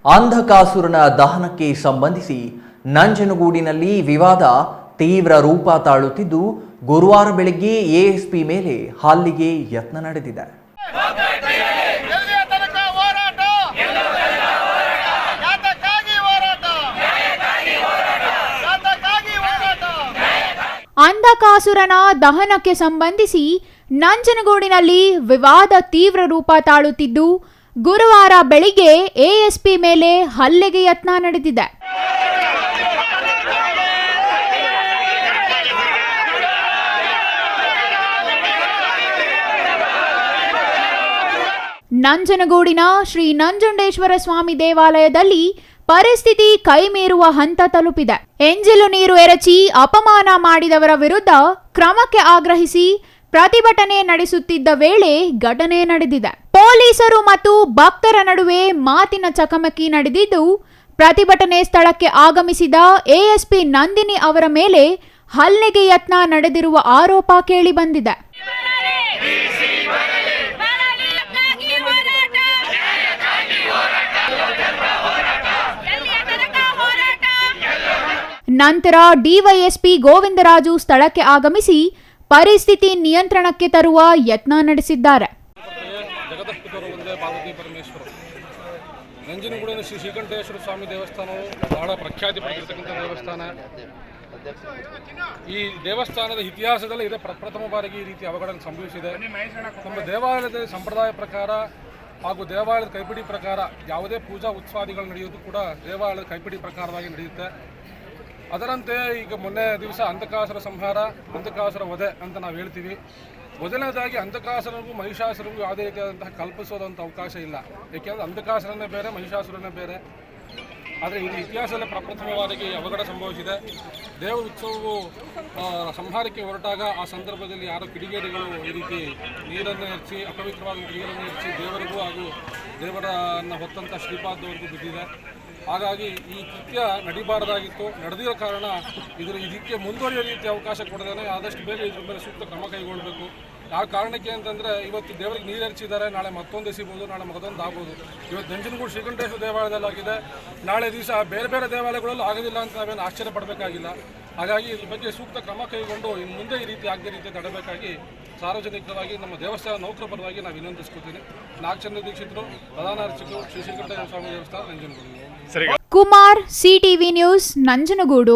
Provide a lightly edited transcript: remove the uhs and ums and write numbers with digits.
ಅಂಧಕಾಸುರನ ದಹನಕ್ಕೆ ಸಂಬಂಧಿಸಿ ನಂಜನಗೂಡಿನಲ್ಲಿ ವಿವಾದ ತೀವ್ರ ರೂಪ ತಾಳುತ್ತಿದ್ದು, ಗುರುವಾರ ಬೆಳಗ್ಗೆ ಎಎಸ್ಪಿ ಮೇಲೆ ಹಲ್ಲೆಗೆ ಯತ್ನ ನಡೆದಿದೆ. ಅಂಧಕಾಸುರನ ದಹನಕ್ಕೆ ಸಂಬಂಧಿಸಿ ನಂಜನಗೂಡಿನಲ್ಲಿ ವಿವಾದ ತೀವ್ರ ರೂಪ ತಾಳುತ್ತಿದ್ದು, ಗುರುವಾರ ಬೆಳಿಗ್ಗೆ ಎಎಸ್ಪಿ ಮೇಲೆ ಹಲ್ಲೆಗೆ ಯತ್ನ ನಡೆದಿದೆ. ನಂಜನಗೂಡಿನ ಶ್ರೀ ನಂಜುಂಡೇಶ್ವರ ಸ್ವಾಮಿ ದೇವಾಲಯದಲ್ಲಿ ಪರಿಸ್ಥಿತಿ ಕೈಮೀರುವ ಹಂತ ತಲುಪಿದೆ. ಎಂಜಿಲು ನೀರು ಎರಚಿ ಅಪಮಾನ ಮಾಡಿದವರ ವಿರುದ್ಧ ಕ್ರಮಕ್ಕೆ ಆಗ್ರಹಿಸಿ ಪ್ರತಿಭಟನೆ ನಡೆಸುತ್ತಿದ್ದ ವೇಳೆ ಘಟನೆ ನಡೆದಿದೆ. ಪೊಲೀಸರು ಮತ್ತು ಭಕ್ತರ ನಡುವೆ ಮಾತಿನ ಚಕಮಕಿ ನಡೆದಿದ್ದು, ಪ್ರತಿಭಟನೆ ಸ್ಥಳಕ್ಕೆ ಆಗಮಿಸಿದ ಎಎಸ್ಪಿ ನಂದಿನಿ ಅವರ ಮೇಲೆ ಹಲ್ಲೆಗೆ ಯತ್ನ ನಡೆದಿರುವ ಆರೋಪ ಕೇಳಿಬಂದಿದೆ. ನಂತರ ಡಿವೈಎಸ್ಪಿ ಗೋವಿಂದರಾಜು ಸ್ಥಳಕ್ಕೆ ಆಗಮಿಸಿ ಪರಿಸ್ಥಿತಿ ನಿಯಂತ್ರಣಕ್ಕೆ ತರುವ ಯತ್ನ ನಡೆಸಿದ್ದಾರೆ. ನಂಜನಗೂಡಿನ ಶ್ರೀ ಶ್ರೀಕಂಠೇಶ್ವರ ಸ್ವಾಮಿ ದೇವಸ್ಥಾನವು ಬಹಳ ಪ್ರಖ್ಯಾತಿ ಪಡೆದಿರತಕ್ಕಂಥ ದೇವಸ್ಥಾನ. ಈ ದೇವಸ್ಥಾನದ ಇತಿಹಾಸದಲ್ಲಿ ಇದೇ ಪ್ರಥಮ ಬಾರಿಗೆ ಈ ರೀತಿ ಅವಘಡ ಸಂಭವಿಸಿದೆ. ನಮ್ಮ ದೇವಾಲಯದ ಸಂಪ್ರದಾಯ ಪ್ರಕಾರ ಹಾಗೂ ದೇವಾಲಯದ ಕೈಪಿಡಿ ಪ್ರಕಾರ ಯಾವುದೇ ಪೂಜಾ ಉತ್ಸವಾದಿಗಳು ನಡೆಯುವುದು ಕೂಡ ದೇವಾಲಯದ ಕೈಪಿಡಿ ಪ್ರಕಾರವಾಗಿ ನಡೆಯುತ್ತೆ. ಅದರಂತೆ ಈಗ ಮೊನ್ನೆ ದಿವಸ ಅಂಧಕಾಸುರ ಸಂಹಾರ, ಅಂಧಕಾಸುರ ವಧೆ ಅಂತ ನಾವು ಹೇಳ್ತೀವಿ. ಮೊದಲನೇದಾಗಿ ಅಂಧಕಾಸುರನಿಗೂ ಮಹಿಷಾಸುರನಿಗೂ ಯಾವುದೇ ರೀತಿಯಾದಂತಹ ಕಲ್ಪಿಸೋದಂಥ ಅವಕಾಶ ಇಲ್ಲ. ಏಕೆಂದರೆ ಅಂಧಕಾಸುರನೇ ಬೇರೆ, ಮಹಿಷಾಸುರನೇ ಬೇರೆ. ಆದರೆ ಇದು ಇತಿಹಾಸದಲ್ಲಿ ಪ್ರಪ್ರಥಮವಾಗಿ ಅವಘಡ ಸಂಭವಿಸಿದೆ. ದೇವ ಉತ್ಸವವು ಸಂಹಾರಕ್ಕೆ ಹೊರಟಾಗ ಆ ಸಂದರ್ಭದಲ್ಲಿ ಯಾರೋ ಕಿಡಿಗೇಡಿಗಳು ಈ ರೀತಿ ನೀರನ್ನು ಹೆಚ್ಚಿ, ಅಪವಿತ್ರವಾದ ನೀರನ್ನು ಹೆಚ್ಚಿ ದೇವರಿಗೂ ಹಾಗೂ ದೇವರನ್ನು ಹೊತ್ತಂಥ ಶ್ರೀಪಾದವರೆಗೂ ಬಿದ್ದಿದೆ. ಹಾಗಾಗಿ ಈ ಕೃತ್ಯ ನಡಿಬಾರದಾಗಿತ್ತು. ನಡೆದಿರೋ ಕಾರಣ ಇದಕ್ಕೆ ಮುಂದುವರಿಯೋ ರೀತಿ ಅವಕಾಶ ಕೊಡದೇನೆ ಆದಷ್ಟು ಬೇಗ ಇದ್ರ ಮೇಲೆ ಸೂಕ್ತ ಕ್ರಮ ಕೈಗೊಳ್ಳಬೇಕು. ಯಾವ ಕಾರಣಕ್ಕೆ ಅಂತಂದರೆ ಇವತ್ತು ದೇವರಿಗೆ ನೀರು ಹರಿಸಿದ್ದಾರೆ, ನಾಳೆ ಮತ್ತೊಂದು ಎಸಿಬೋದು, ನಾಳೆ ಮತ್ತೊಂದು ಆಗ್ಬೋದು. ಇವತ್ತು ನಂಜನಗೂಡು ಶ್ರೀಕಂಠೇಶ್ವರ ದೇವಾಲಯದಲ್ಲಿ ಆಗಿದೆ, ನಾಳೆ ದಿವಸ ಬೇರೆ ಬೇರೆ ದೇವಾಲಯಗಳಲ್ಲೂ ಆಗೋದಿಲ್ಲ ಅಂತ ನಾವೇನು ಆಶ್ಚರ್ಯ ಪಡಬೇಕಾಗಿಲ್ಲ. ಹಾಗಾಗಿ ಇದ್ರ ಬಗ್ಗೆ ಸೂಕ್ತ ಕ್ರಮ ಕೈಗೊಂಡು ಇನ್ನು ಮುಂದೆ ಈ ರೀತಿ ಆಗದೇ ರೀತಿ ತಡಬೇಕಾಗಿ ಸಾರ್ವಜನಿಕವಾಗಿ ನಮ್ಮ ದೇವಸ್ಥಾನ ನೌಕರ ಪರವಾಗಿ ನಾವು ವಿನಂತಿಸ್ಕೊತೀನಿ. ನಾಗಚಂದ್ರ ದೀಕ್ಷಿತರು, ಪ್ರಧಾನ ಅರ್ಚಕರು, ಶ್ರೀ ಶ್ರೀಕಂಠೇಶ್ವರ ಸ್ವಾಮಿ ದೇವಸ್ಥಾನ, ನಂಜನಗೂಡು. Kumar, CTV news, Nanjangud.